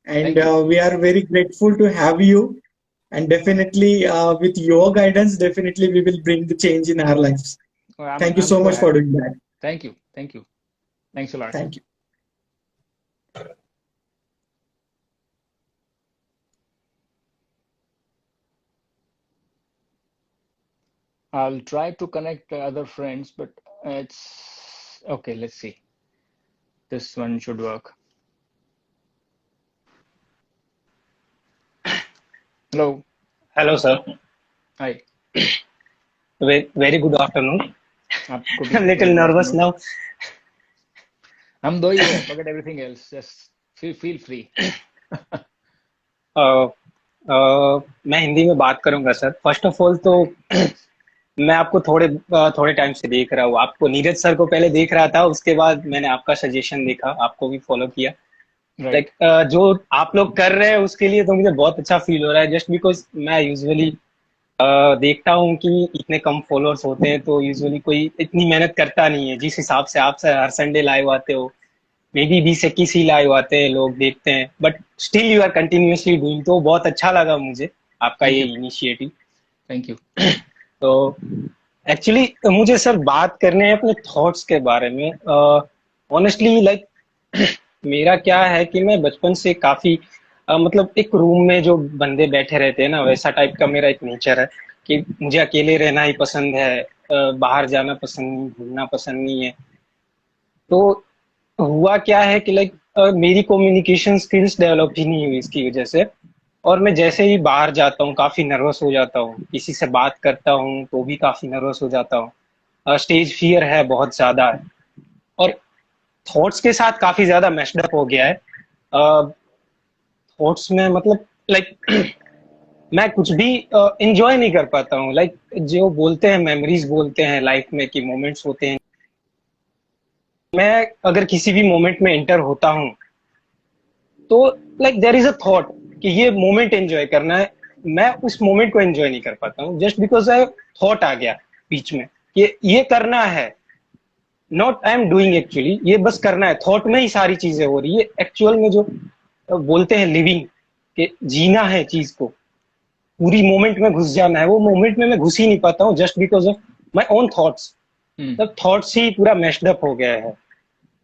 And Thank you. we are very grateful to have you. And definitely, with your guidance, definitely we will bring the change in our lives. Oh, Thank you I'm so so much for happy. doing that. Thank you. Thank you. Thanks a lot. Thank you. I'll try to connect other friends, but it's okay. Let's see. This one should work. Hello. Hello, sir. Hi. Very good afternoon. आपको भी I'm a little very good nervous afternoon. now. हम दो ही है. Forget everything else. Just feel free. Uh, मैं हिंदी में बात करूंगा sir. First of all तो Okay. Thanks. मैं आपको थोड़े टाइम से देख रहा हूँ. आपको नीरज सर को पहले देख रहा था, उसके बाद मैंने आपका सजेशन देखा, आपको भी फॉलो किया. Right. लाइक जो आप लोग कर रहे हैं उसके लिए तो मुझे बहुत अच्छा फील हो रहा है. जस्ट बिकॉज मैं यूजुअली देखता हूँ कि इतने कम फॉलोअर्स होते हैं तो यूजुअली कोई इतनी मेहनत करता नहीं है. जिस हिसाब से आप सर हर संडे लाइव आते हो, मे बी 20-21 ही लाइव आते हैं, लोग देखते हैं, but still you are continuously doing. तो बहुत अच्छा लगा मुझे आपका Thank ये you. इनिशिएटिव. Thank you. तो एक्चुअली मुझे सर बात करने हैं अपने थॉट्स के बारे में. ऑनेस्टली लाइक मेरा क्या है कि मैं बचपन से काफी मतलब एक रूम में जो बंदे बैठे रहते हैं ना, वैसा टाइप का मेरा एक नेचर है कि मुझे अकेले रहना ही पसंद है. बाहर जाना पसंद नहीं, घूमना पसंद नहीं है. तो हुआ क्या है कि लाइक मेरी कम्युनिकेशन स्किल्स डेवलप ही नहीं हुई इसकी वजह से. और मैं जैसे ही बाहर जाता हूँ काफी नर्वस हो जाता हूँ, किसी से बात करता हूँ तो भी काफी नर्वस हो जाता हूँ. स्टेज फियर है, बहुत ज्यादा है. और थॉट्स के साथ काफी ज्यादा मैश्ड अप हो गया है. थॉट्स में मतलब लाइक मैं कुछ भी इंजॉय नहीं कर पाता हूँ. लाइक जो बोलते हैं मेमोरीज बोलते हैं लाइफ में कि मोमेंट्स होते हैं, मैं अगर किसी भी मोमेंट में एंटर होता हूँ तो like there is a thought कि ये मोमेंट एंजॉय करना है. मैं उस मोमेंट को एंजॉय नहीं कर पाता हूँ जस्ट बिकॉज आई थॉट आ गया बीच में कि ये करना है. Not I am doing actually, ये बस करना है. थॉट में ही सारी चीजें हो रही है. एक्चुअल में जो बोलते हैं लिविंग, कि जीना है चीज को, पूरी मोमेंट में घुस जाना है, वो मोमेंट में मैं घुस ही नहीं पाता हूँ just because of my own thoughts. तब थॉट्स ही पूरा मैश्ड अप हो गया है.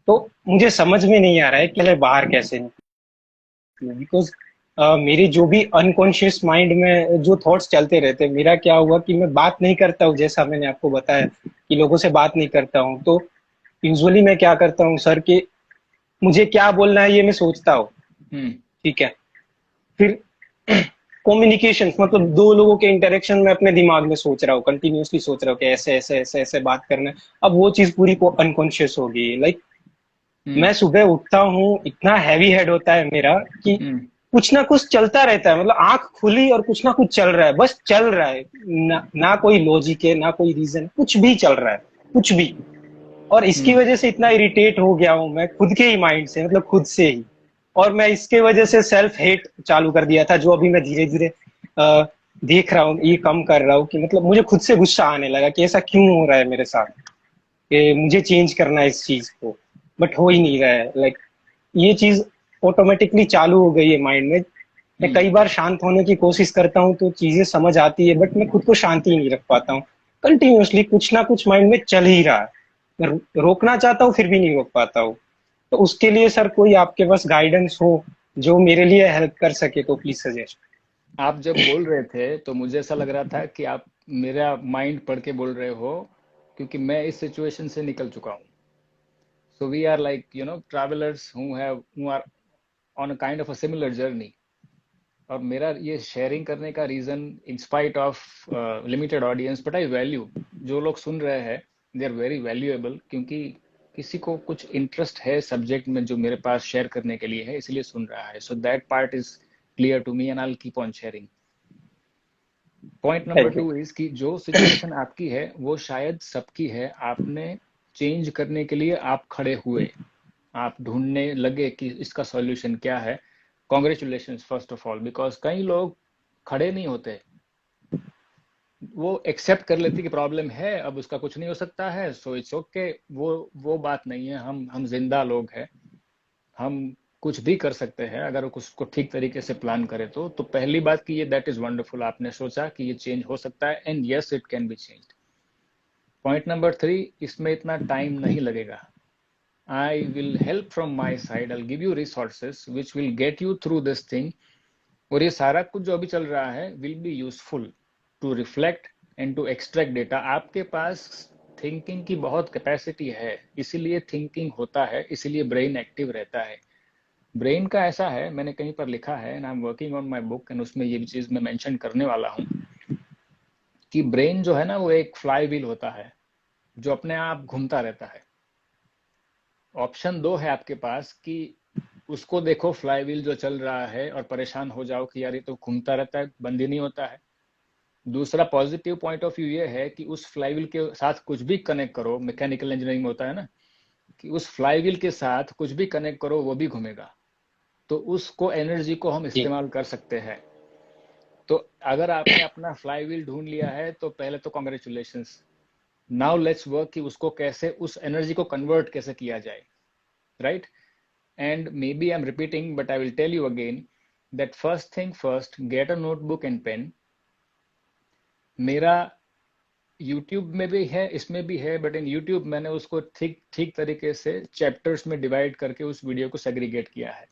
तो मुझे समझ में नहीं आ रहा है कि मैं बाहर कैसे निकलूं. बिकॉज मेरे जो भी अनकॉन्शियस माइंड में जो थॉट्स चलते रहते हैं, मेरा क्या हुआ कि मैं बात नहीं करता हूँ, जैसा मैंने आपको बताया कि लोगों से बात नहीं करता हूँ. तो यूजुअली मैं क्या करता हूँ सर कि मुझे क्या बोलना है ये मैं सोचता हूँ. ठीक है. फिर कम्युनिकेशन मतलब दो लोगों के इंटरेक्शन में अपने दिमाग में सोच रहा हूँ, कंटिन्यूअसली सोच रहा हूँ कि ऐसे ऐसे ऐसे ऐसे बात करना है. अब वो चीज पूरी को अनकॉन्शियस हो गई. लाइक मैं सुबह उठता हूँ, इतना हैवी हेड होता है मेरा कि कुछ ना कुछ चलता रहता है. मतलब आंख खुली और कुछ ना कुछ चल रहा है, बस चल रहा है. ना कोई लॉजिक है, ना कोई रीजन, कुछ भी चल रहा है, कुछ भी. और इसकी वजह से इतना इरिटेट हो गया हूँ मैं खुद के ही माइंड से, मतलब खुद से ही. और मैं इसके वजह से सेल्फ हेट चालू कर दिया था, जो अभी मैं धीरे धीरे देख रहा हूँ, ये कम कर रहा हूँ. कि मतलब मुझे खुद से गुस्सा आने लगा कि ऐसा क्यों हो रहा है मेरे साथ, कि मुझे चेंज करना है इस चीज को, बट हो ही नहीं रहा है. लाइक ये चीज ऑटोमेटिकली चालू हो गई है माइंड में. मैं कई बार शांत होने की कोशिश करता हूँ तो चीजें समझ आती है, बट मैं खुद को शांति ही नहीं रख पाता हूँ. कंटिन्यूअसली कुछ ना कुछ माइंड में चल ही रहा है. मैं रोकना चाहता हूँ फिर भी नहीं रोक पाता हूँ. तो उसके लिए सर कोई आपके पास गाइडेंस हो जो मेरे लिए हेल्प कर सके तो प्लीज सजेस्ट. आप जब बोल रहे थे तो मुझे ऐसा लग रहा था कि आप मेरा माइंड पढ़ के बोल रहे हो, क्योंकि मैं इस सिचुएशन से निकल चुका हूँ. So we are like, travelers who are on a kind of a similar journey. और मेरा ये शेयरिंग करने का reason in spite of limited audience, but I value जो लोग सुन रहे हैं, दे आर वेरी वैल्यूएबल, क्योंकि किसी को कुछ इंटरेस्ट है सब्जेक्ट में जो मेरे पास शेयर करने के लिए है, इसलिए सुन रहा है. So that part is clear to me and I will keep on sharing. Point number thank you. 2 is कि जो सिचुएशन आपकी है वो शायद सबकी है, आपने चेंज करने के लिए आप खड़े हुए, आप ढूंढने लगे कि इसका सॉल्यूशन क्या है. Congratulation first of all, because कई लोग खड़े नहीं होते, वो एक्सेप्ट कर लेते कि प्रॉब्लम है, अब उसका कुछ नहीं हो सकता है, सो इट्स ओके. वो बात नहीं है. हम जिंदा लोग हैं, हम कुछ भी कर सकते हैं अगर उसको ठीक तरीके से प्लान करें. तो पहली बात कि ये दैट इज वंडरफुल, आपने सोचा कि ये चेंज हो सकता है and yes it can be changed. Point number 3, इसमें इतना टाइम नहीं लगेगा. I will help from my side. I'll give you resources which will get you through this thing. और ये सारा कुछ जो अभी चल रहा है will be useful to reflect and to extract data. आपके पास थिंकिंग की बहुत कैपेसिटी है, इसीलिए थिंकिंग होता है, इसीलिए ब्रेन एक्टिव रहता है. ब्रेन का ऐसा है, मैंने कहीं पर लिखा है and I am working on my book and उसमें ये चीज मैं मेंशन करने वाला हूँ कि ब्रेन जो है ना वो एक फ्लाई व्हील होता है जो अपने आप घूमता रहता है. ऑप्शन 2 है आपके पास कि उसको देखो फ्लाई व्हील जो चल रहा है और परेशान हो जाओ कि यार ये तो घूमता रहता है, बंद ही नहीं होता है. दूसरा पॉजिटिव पॉइंट ऑफ व्यू ये है कि उस फ्लाई व्हील के साथ कुछ भी कनेक्ट करो, मैकेनिकल इंजीनियरिंग में होता है ना कि उस फ्लाई व्हील के साथ कुछ भी कनेक्ट करो वो भी घूमेगा, तो उसको एनर्जी को हम जी. इस्तेमाल कर सकते हैं. तो अगर आपने अपना फ्लाई व्हील ढूंढ लिया है तो पहले तो कॉन्ग्रेचुलेशंस. नाउ लेट्स वर्क कि उसको कैसे, उस एनर्जी को कन्वर्ट कैसे किया जाए, right? And maybe I'm repeating, but I will tell you again that first thing first, get a notebook and pen. मेरा YouTube में भी है, इसमें भी है, बट इन YouTube मैंने उसको ठीक ठीक तरीके से चैप्टर्स में डिवाइड करके उस वीडियो को सेग्रीगेट किया है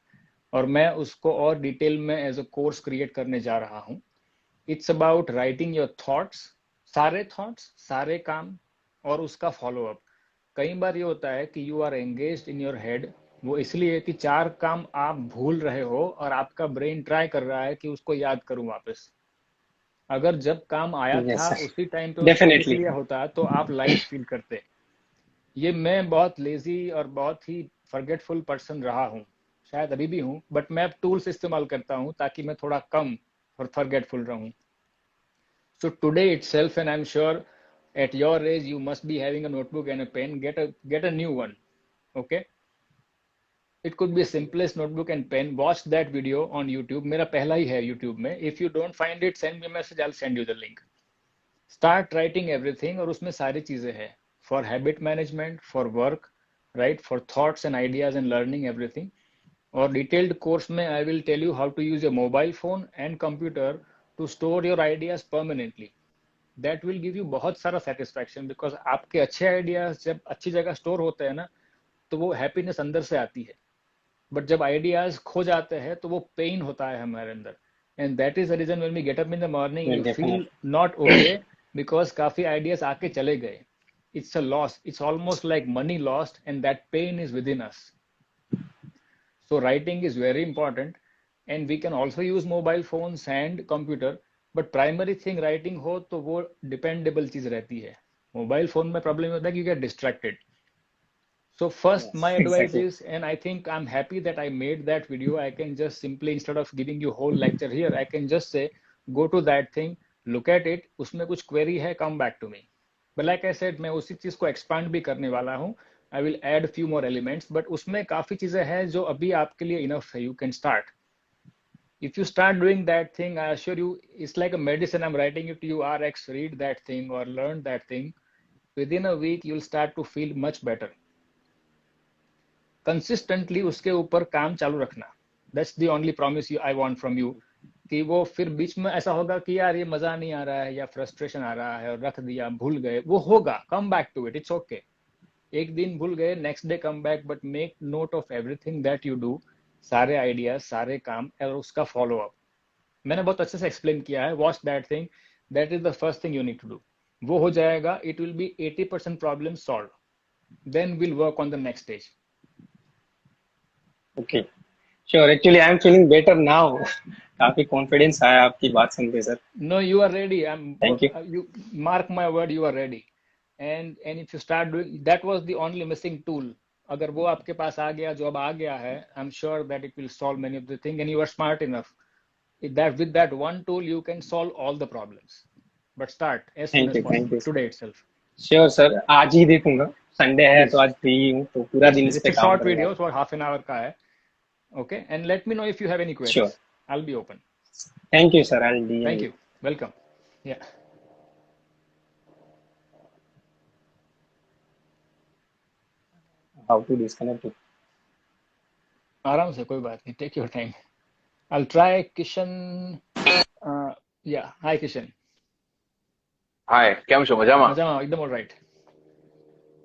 और मैं उसको और डिटेल में एज अ कोर्स क्रिएट करने जा रहा हूँ. It's about writing your thoughts, सारे काम और उसका फॉलो अप. कई बार ये होता है कि you are engaged in your head, वो इसलिए कि 4 काम आप भूल रहे हो और आपका ब्रेन ट्राई कर रहा है कि उसको याद करूं वापस. अगर जब काम आया यस था सर. उसी टाइम पे उसको लिख डेफिनेटली. लिया होता तो आप लाइट फील करते. ये मैं बहुत लेजी और बहुत ही फॉरगेटफुल पर्सन रहा हूँ, शायद अभी भी हूँ, बट मैं अब टूल्स इस्तेमाल करता हूँ ताकि मैं थोड़ा कम और फॉरगेटफुल रहूँ. So today itself, and I'm sure at your age you must be having a notebook and a pen. Get a new one, okay? It could be a simplest notebook and pen. Watch that video on YouTube. मेरा पहला ही है YouTube में. If you don't find it, send me a message. I'll send you the link. Start writing everything और उसमें सारी चीजें हैं. For habit management, for work, right? For thoughts and ideas and learning everything. और detailed course में I will tell you how to use your mobile phone and computer to store your ideas permanently. That will give you बहुत सारा satisfaction because आपके अच्छे ideas जब अच्छी जगह store होते हैं ना तो वो हैप्पीनेस अंदर से आती है. बट जब आइडियाज खो जाते हैं तो वो पेन होता है हमारे अंदर. And that is the reason when we get up in the morning you feel definitely. Not okay because काफी आइडियाज आके चले गए. It's a loss, it's almost like money lost and that pain is within us. So writing is very important and we can also use mobile phones and computer, but primary thing writing हो तो वो dependable चीज रहती है. Mobile phone में problem होता है कि you get distracted. So first, my advice exactly. is, and I think I'm happy that I made that video. I can just simply, instead of giving you whole lecture here, I can just say, go to that thing, look at it. उसमें कुछ query है, come back to me. But like I said, मैं उसी चीज को expand भी करने वाला हूँ. I will add few more elements, but उसमें काफी चीजें हैं जो अभी आपके लिए enough है. You can start. If you start doing that thing, I assure you, it's like a medicine. I'm writing it to you, RX, read that thing or learn that thing. Within a week, you'll start to feel much better. Consistently उसके ऊपर काम चालू रखना. That's the only promise I want from you. कि वो फिर बीच में ऐसा होगा कि यार ये मजा नहीं आ रहा है या फ्रस्ट्रेशन आ रहा है और रख दिया, भूल गए, वो होगा. Come back to it, it's okay. एक दिन भूल गए, next day come back, but make note of everything that you do. सारे आइडियाज, सारे काम और उसका फॉलो अप. मैंने बहुत अच्छे से एक्सप्लेन किया है. Watch that thing, that is the first thing you need to do. वो हो जाएगा, it will be 80% problem solve. Then will work on the next stage. Okay. Sure, actually I am feeling better now. काफी confidence आया आपकी बात सुन के sir. No, you are ready. Thank you. You mark my word, you are ready. And if you start doing, that was the only missing tool. अगर वो आपके पास आ गया, जो अब आ गया है, I'm sure that it will solve many of the things, and you are smart enough. That with that one tool, you can solve all the problems. But start as soon thank as you, thank possible, you. today itself. Sure sir, आज ही देखूंगा। Sunday है तो Please, आज free हूँ, तो पूरा yes, दिन please. इस It's पे a काम short करूंगा। video, so half an hour का है. Okay, and let me know if you have any sure, queries. I'll be open. Thank you sir, I will DM Thank you. you. Welcome. Yeah. How to disconnect? आराम से, कोई बात नहीं. Take your time. I'll try Kishan. Yeah. Hi, Kishan. हाय, કેમ છો? મજામાં? मजामा एकदम all right.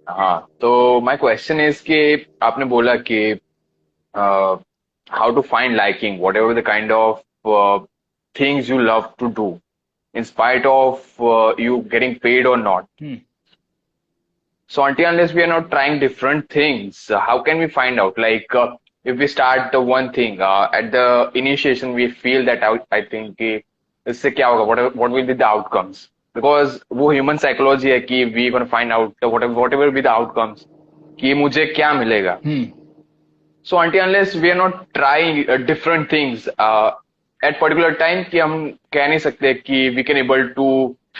हाँ, तो माय क्वेश्चन इज कि आपने बोला कि how to find liking whatever the kind of things you love to do in spite of you getting paid or not. Hmm. So until unless we are not trying different things, how can we find out? Like if we start the one thing at the initiation, we feel that I think कि इससे क्या होगा? What will be the outcomes? Because वो human psychology है कि we gonna find out whatever be the outcomes कि मुझे क्या मिलेगा. Hmm. So until unless we are not trying different things at particular time कि हम कह नहीं सकते कि we can able to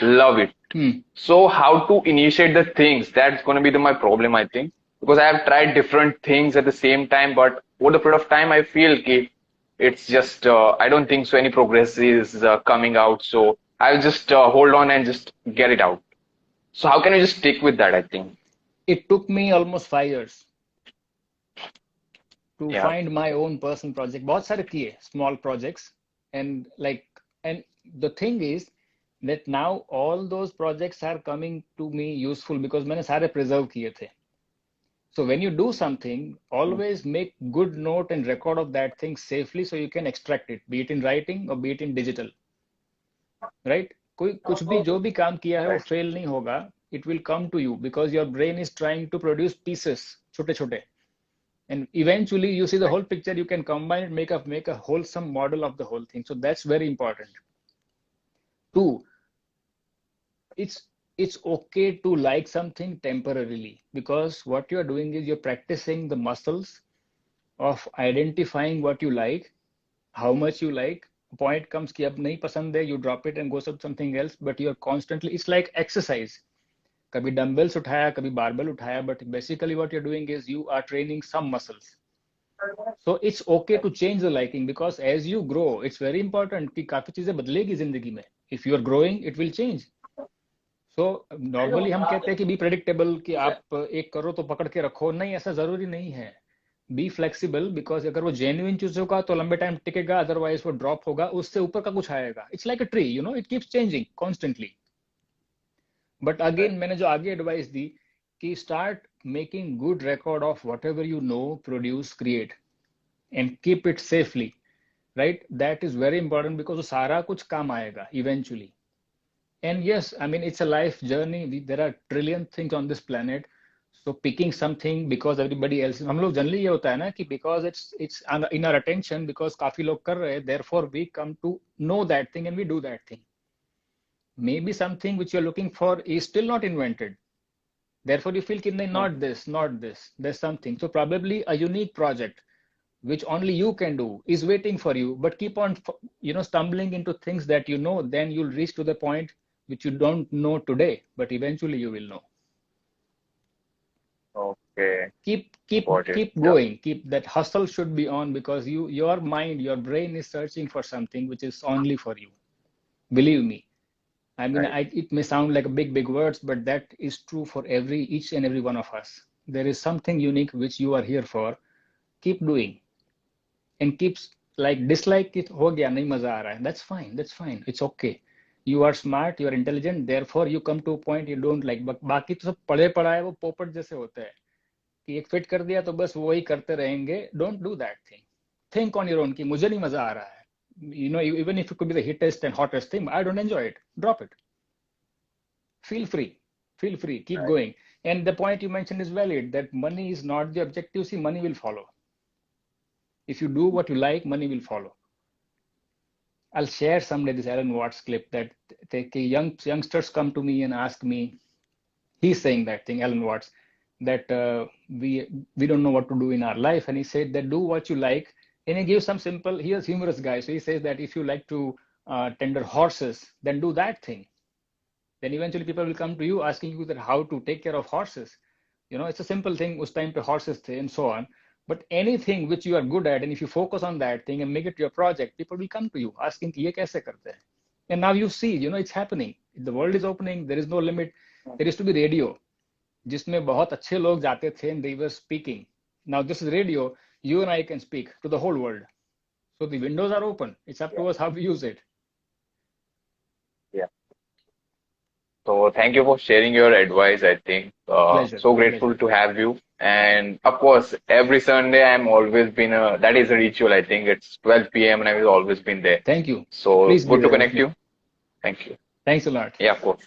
love it. Hmm. So how to initiate the things? That's going to be my problem, I think, because I have tried different things at the same time, but over the period of time, I feel कि it's just I don't think so any progress is coming out. So I'll just hold on and just get it out. So how can we just stick with that? I think. It took me almost 5 years to Yeah. find my own personal project. बहुत सारे किए small projects, and the thing is that now all those projects are coming to me useful because मैंने सारे preserve किए थे. So when you do something, always make good note and record of that thing safely so you can extract it, be it in writing or be it in digital. Right? कोई कुछ भी जो भी काम किया है वो Right. fail नहीं होगा. It will come to you because your brain is trying to produce pieces, छोटे छोटे. And eventually you see the whole picture, you can combine it, make a wholesome model of the whole thing. So that's very important. Two, it's okay to like something temporarily, because what you're doing is you're practicing the muscles of identifying what you like, how much you like. Point comes कि अब नहीं पसंद है, you drop it and go to something else, but you're constantly, it's like exercise. कभी dumbbells उठाया, कभी barbell उठाया, but basically what you're doing is you are training some muscles. So it's okay to change the liking, because as you grow, it's very important कि काफी चीजें बदलेगी जिंदगी में. If you are growing, it will change. So normally हम कहते हैं कि be predictable, कि आप एक करो तो पकड़ के रखो. नहीं, ऐसा जरूरी नहीं है. Be flexible, because अगर वो genuine चीज होगा तो लंबे टाइम टिकेगा, otherwise वो drop होगा, उससे ऊपर का कुछ आएगा. It's like a tree, it keeps changing constantly. But again, मैंने जो आगे एडवाइस दी कि start making good record of whatever you know, produce, create, and keep it safely, right? That is very important because वो सारा कुछ काम आएगा eventually. And yes, I mean, it's a life journey. There are trillion things on this planet. So picking something because everybody else, हम लोग generally ये होता है ना कि because it's in our attention, because काफी लोग कर रहे हैं, therefore we come to know that thing and we do that thing. Maybe something which you're looking for is still not invented. Therefore, you feel कि नहीं, not this, not this. There's something. So probably a unique project which only you can do is waiting for you. But keep on, stumbling into things that you know. Then you'll reach to the point which you don't know today, but eventually you will know. Okay. Keep Got it. keep Yeah. going. Keep that hustle should be on, because your mind, your brain is searching for something which is only for you. Believe me. I mean, Right. it may sound like big words, but that is true for each and every one of us. There is something unique which you are here for. Keep doing, and keeps like dislike it. हो गया, नहीं मजा आ रहा है. That's fine. That's fine. It's okay. You are smart. You are intelligent. Therefore, you come to a point you don't like. बाकी तो सब पढ़े पढ़ा है, वो पोपट जैसे होते हैं कि एक फिट कर दिया तो बस वही करते रहेंगे. Don't do that thing. Think on your own कि मुझे नहीं मजा आ रहा है. Even if it could be the hittest and hottest thing, I don't enjoy it. Drop it. Feel free. Keep Right. going. And the point you mentioned is valid, that money is not the objective. See, money will follow. If you do what you like, money will follow. I'll share someday this Alan Watts clip that youngsters come to me and ask me. He's saying that thing, Alan Watts, that we don't know what to do in our life, and he said that do what you like, and he gives some simple. He is humorous guy, so he says that if you like to tender horses, then do that thing. Then eventually people will come to you asking you that how to take care of horses. You know, it's a simple thing. Us time pe horses the and so on. But anything which you are good at, and if you focus on that thing and make it your project, people will come to you asking कि ये कैसे करते हैं? And now you see, you know, it's happening. The world is opening. There is no limit. There used to be radio, जिसमें बहुत अच्छे लोग जाते थे and they were speaking. Now this is radio. You and I can speak to the whole world. So the windows are open. It's up to us how we use it. Yeah. So thank you for sharing your advice. I think Pleasure. so grateful to have you. And of course, every Sunday I'm always been that is a ritual. I think it's 12 p.m. and I've always been there. Thank you. So Please be good to there with connect me. you. Thank you. Thanks a lot. Yeah, of course.